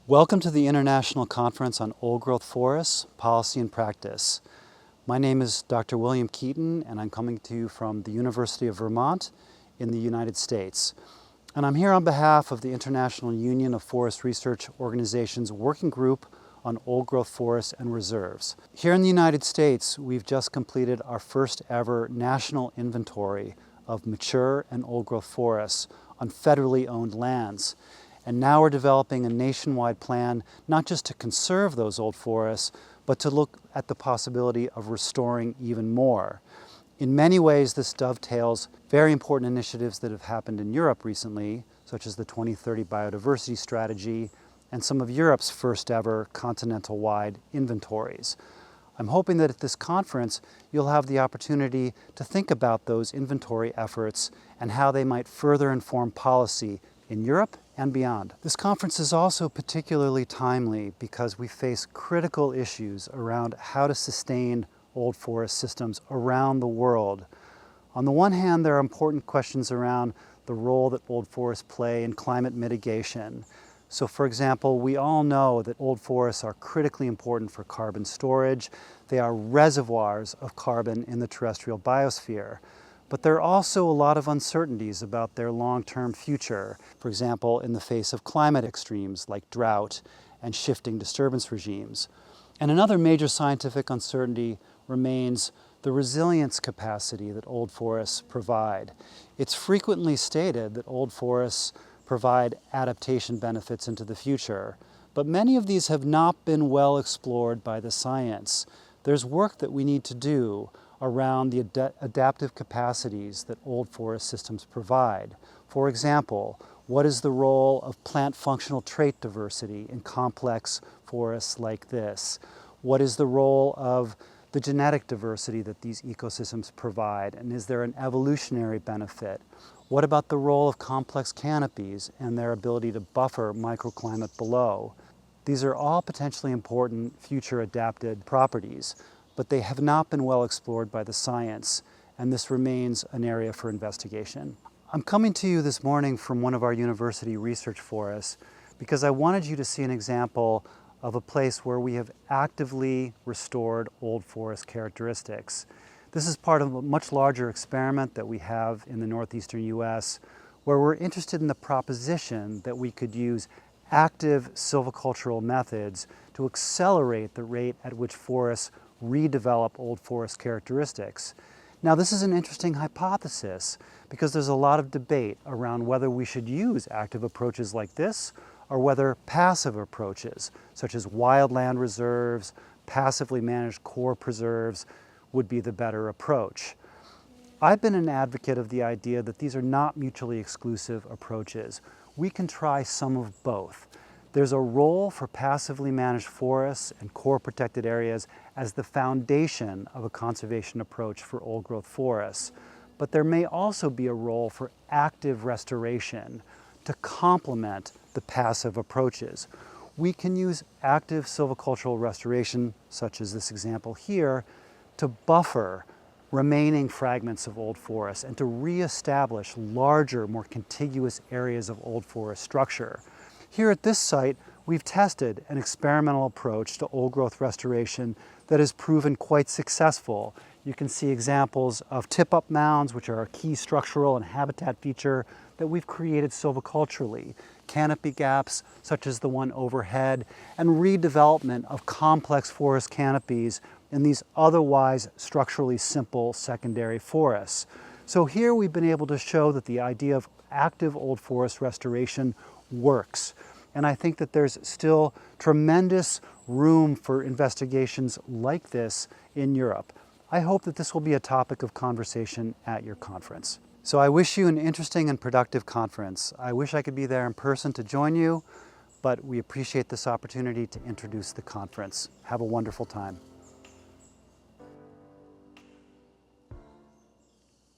Welcome to the International Conference on Old Growth Forests, Policy and Practice. My name is Dr. William Keeton, and I'm coming to you from the University of Vermont in the United States. And I'm here on behalf of the International Union of Forest Research Organizations Working Group on Old Growth Forests and Reserves. Here in the United States, we've just completed our first ever national inventory of mature and old growth forests on federally owned lands. And now we're developing a nationwide plan, not just to conserve those old forests, but to look at the possibility of restoring even more. In many ways, this dovetails very important initiatives that have happened in Europe recently, such as the 2030 biodiversity strategy and some of Europe's first ever continental-wide inventories. I'm hoping that at this conference, you'll have the opportunity to think about those inventory efforts and how they might further inform policy in Europe and beyond. This conference is also particularly timely because we face critical issues around how to sustain old forest systems around the world. On the one hand, there are important questions around the role that old forests play in climate mitigation. So for example, we all know that old forests are critically important for carbon storage. They are reservoirs of carbon in the terrestrial biosphere. But there are also a lot of uncertainties about their long-term future, for example, in the face of climate extremes like drought and shifting disturbance regimes. And another major scientific uncertainty remains the resilience capacity that old forests provide. It's frequently stated that old forests provide adaptation benefits into the future, but many of these have not been well explored by the science. There's work that we need to do around the adaptive capacities that old forest systems provide. For example, what is the role of plant functional trait diversity in complex forests like this? What is the role of the genetic diversity that these ecosystems provide, and is there an evolutionary benefit? What about the role of complex canopies and their ability to buffer microclimate below? These are all potentially important future adapted properties, but they have not been well explored by the science, and this remains an area for investigation. I'm coming to you this morning from one of our university research forests because I wanted you to see an example of a place where we have actively restored old forest characteristics. This is part of a much larger experiment that we have in the northeastern US, where we're interested in the proposition that we could use active silvicultural methods to accelerate the rate at which forests redevelop old forest characteristics. Now, this is an interesting hypothesis because there's a lot of debate around whether we should use active approaches like this or whether passive approaches, such as wildland reserves, passively managed core preserves, would be the better approach. I've been an advocate of the idea that these are not mutually exclusive approaches. We can try some of both. There's a role for passively managed forests and core protected areas as the foundation of a conservation approach for old growth forests. But there may also be a role for active restoration to complement the passive approaches. We can use active silvicultural restoration, such as this example here, to buffer remaining fragments of old forests and to reestablish larger, more contiguous areas of old forest structure. Here at this site, we've tested an experimental approach to old growth restoration that has proven quite successful. You can see examples of tip-up mounds, which are a key structural and habitat feature that we've created silviculturally, canopy gaps, such as the one overhead, and redevelopment of complex forest canopies in these otherwise structurally simple secondary forests. So here we've been able to show that the idea of active old forest restoration works. And I think that there's still tremendous room for investigations like this in Europe. I hope that this will be a topic of conversation at your conference. So I wish you an interesting and productive conference. I wish I could be there in person to join you, but we appreciate this opportunity to introduce the conference. Have a wonderful time.